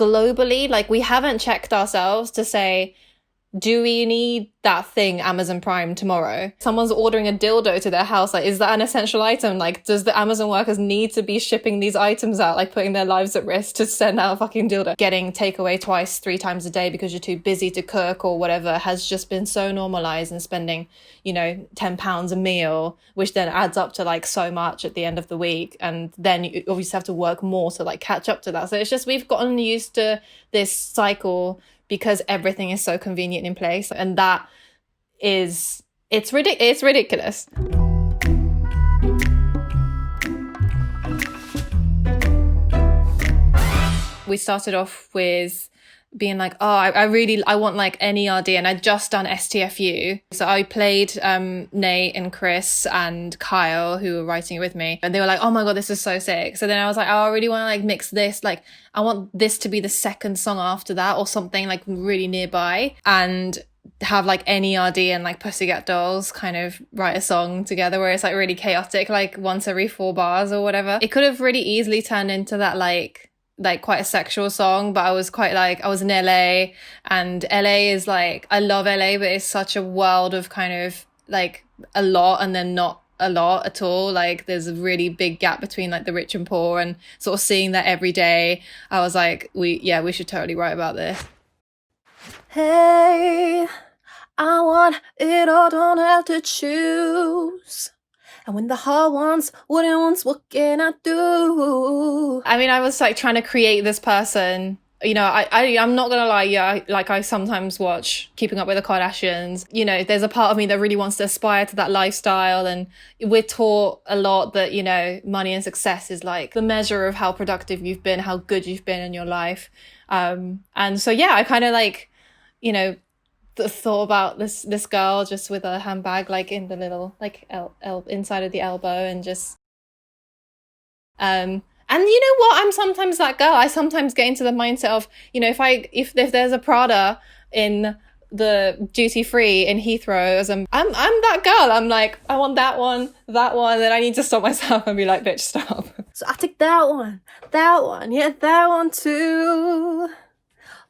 globally, like we haven't checked ourselves to say, do we need that thing Amazon Prime tomorrow? Someone's ordering a dildo to their house. Like, is that an essential item? Like, does the Amazon workers need to be shipping these items out, like putting their lives at risk to send out a fucking dildo? Getting takeaway twice, 3 times a day because you're too busy to cook or whatever has just been so normalized, and spending, you know, £10 a meal, which then adds up to like so much at the end of the week. And then you obviously have to work more to like catch up to that. So it's just, we've gotten used to this cycle because everything is so convenient in place. And that is, it's ridiculous. We started off with being like, oh, I want like NERD, and I'd just done STFU. So I played Nate and Chris and Kyle, who were writing it with me, and they were like, oh my God, this is so sick. So then I was like, oh, I really want to like mix this, like I want this to be the second song after that, or something like really nearby, and have like NERD and like Pussycat Dolls kind of write a song together where it's like really chaotic, like once every 4 bars or whatever. It could have really easily turned into that like quite a sexual song, but I was quite like, I was in LA, and LA is like, I love LA, but it's such a world of kind of like a lot and then not a lot at all. Like there's a really big gap between like the rich and poor, and sort of seeing that every day, I was like, we should totally write about this. Hey, I want it all, don't have to choose. And when the heart wants what it wants, what can I do? I mean, I was like trying to create this person. You know, I'm not gonna lie, yeah, like I sometimes watch Keeping Up with the Kardashians. You know, there's a part of me that really wants to aspire to that lifestyle, and we're taught a lot that, you know, money and success is like the measure of how productive you've been, how good you've been in your life. And so, yeah, I kind of like, you know, thought about this girl just with a handbag like in the little like inside of the elbow, and just and you know what, I'm sometimes that girl. I sometimes get into the mindset of, you know, if there's a Prada in the duty free in Heathrow, as I'm that girl. I'm like, I want that one, then I need to stop myself and be like, bitch, stop. So I take that one, yeah, that one too.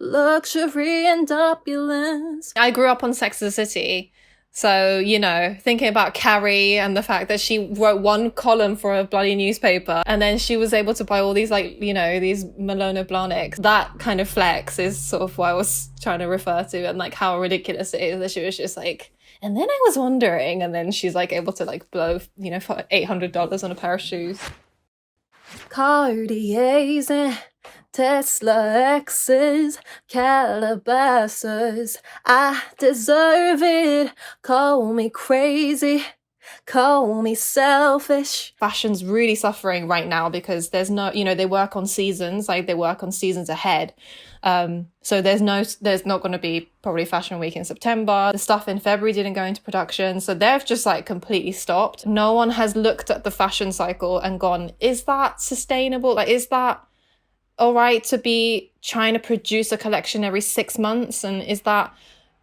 Luxury and opulence. I grew up on Sex and the City, so, you know, thinking about Carrie and the fact that she wrote one column for a bloody newspaper, and then she was able to buy all these, like, you know, these Malone Blahniks. That kind of flex is sort of what I was trying to refer to, and like how ridiculous it is that she was just like, and then I was wondering, and then she's like able to like blow, you know, for $800 on a pair of shoes. Cartiers and Tesla X's, Calabasas, I deserve it. Call me crazy, call me selfish. Fashion's really suffering right now because there's no, you know, they work on seasons, like they work on seasons ahead. So there's not going to be probably Fashion Week in September. The stuff in February didn't go into production, so they've just like completely stopped. No one has looked at the fashion cycle and gone, is that sustainable? Like, is that all right to be trying to produce a collection every 6 months? And is that,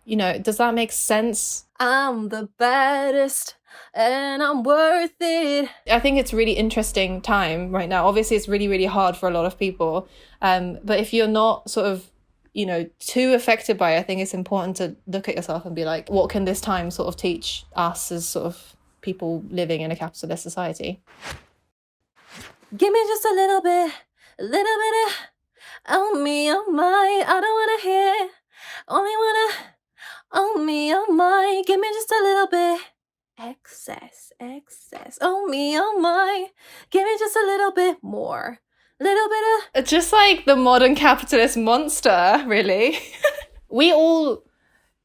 you know, does that make sense? I'm the baddest and I'm worth it. I think it's really interesting time right now. Obviously, it's really, really hard for a lot of people. But if you're not sort of, you know, too affected by it, I think it's important to look at yourself and be like, what can this time sort of teach us as sort of people living in a capitalist society? Give me just a little bit of, oh me, oh my, I don't wanna hear, only wanna, oh me, oh my, give me just a little bit, excess, oh me, oh my, give me just a little bit more, little bit of, just like the modern capitalist monster, really. We all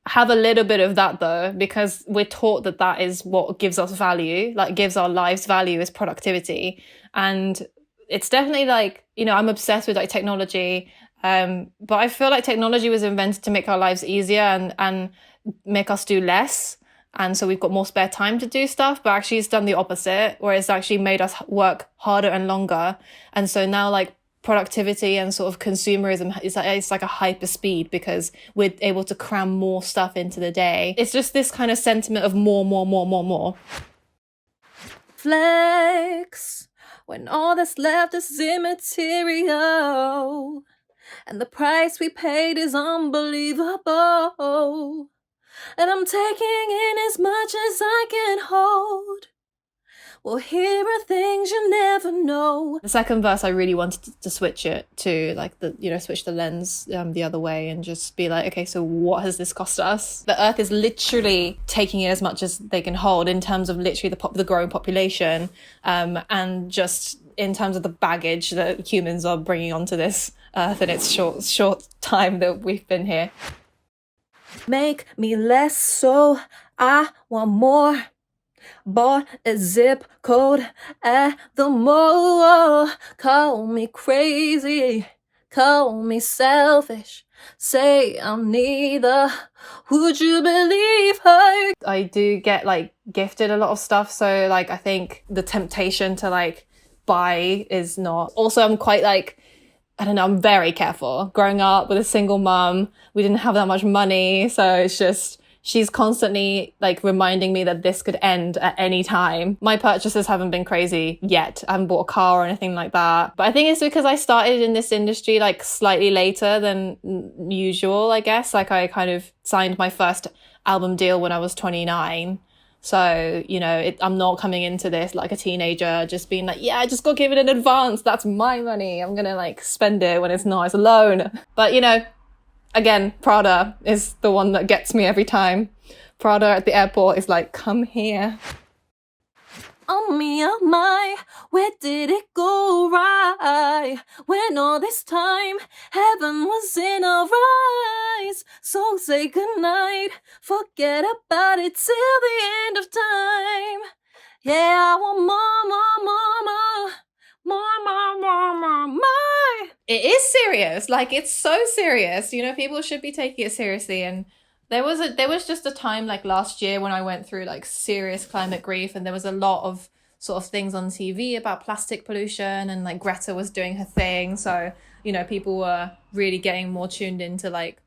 have a little bit of that though, because we're taught that that is what gives us value, like gives our lives value, is productivity. And it's definitely like, you know, I'm obsessed with like technology, but I feel like technology was invented to make our lives easier and make us do less. And so we've got more spare time to do stuff, but actually it's done the opposite, where it's actually made us work harder and longer. And so now like productivity and sort of consumerism it's like a hyper speed, because we're able to cram more stuff into the day. It's just this kind of sentiment of more. Flex when all that's left is immaterial. and the price we paid is unbelievable. And I'm taking in as much as I can hold. Well, here are things you never know. The second verse, I really wanted to switch it to like switch the lens the other way and just be like, okay, so what has this cost us? The earth is literally taking in as much as they can hold in terms of literally the growing population, and just in terms of the baggage that humans are bringing onto this earth in its short time that we've been here. Make me less, so I want more. Bought a zip code at the mall. Call me crazy, call me selfish, say I'm neither. Would you believe her? I do get like gifted a lot of stuff, so like I think the temptation to like buy is not. Also, I'm quite like, I don't know, I'm very careful. Growing up with a single mum, we didn't have that much money, so it's just, she's constantly like reminding me that this could end at any time. My purchases haven't been crazy yet. I haven't bought a car or anything like that. But I think it's because I started in this industry like slightly later than usual, I guess. Like I kind of signed my first album deal when I was 29. So, you know, I'm not coming into this like a teenager just being like, yeah, I just got given in advance. That's my money. I'm going to like spend it when it's not, it's a loan. But, you know, again, Prada is the one that gets me every time. Prada at the airport is like, come here. Oh me, oh my, where did it go right? When all this time, heaven was in our eyes. So say goodnight, forget about it till the end of time. Yeah, I want more. It is serious. Like, it's so serious. You know, people should be taking it seriously. And there was just a time like last year when I went through like serious climate grief, and there was a lot of sort of things on TV about plastic pollution, and like Greta was doing her thing. So, you know, people were really getting more tuned into like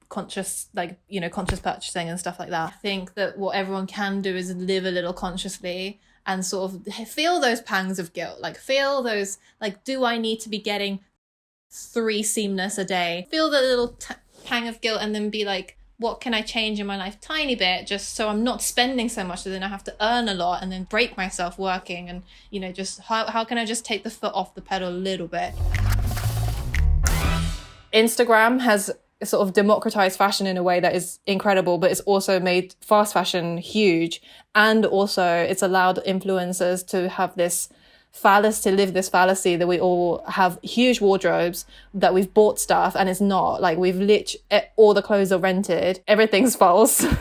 conscious purchasing and stuff like that. I think that what everyone can do is live a little consciously and sort of feel those pangs of guilt, like feel those, like, do I need to be getting 3 seamless a day? Feel the little pang of guilt, and then be like, what can I change in my life tiny bit, just so I'm not spending so much, so then I have to earn a lot and then break myself working, and, you know, just how can I just take the foot off the pedal a little bit? Instagram has sort of democratized fashion in a way that is incredible, but it's also made fast fashion huge, and also it's allowed influencers to have this live this fallacy that we all have huge wardrobes, that we've bought stuff and it's not, like, we've all the clothes are rented, everything's false.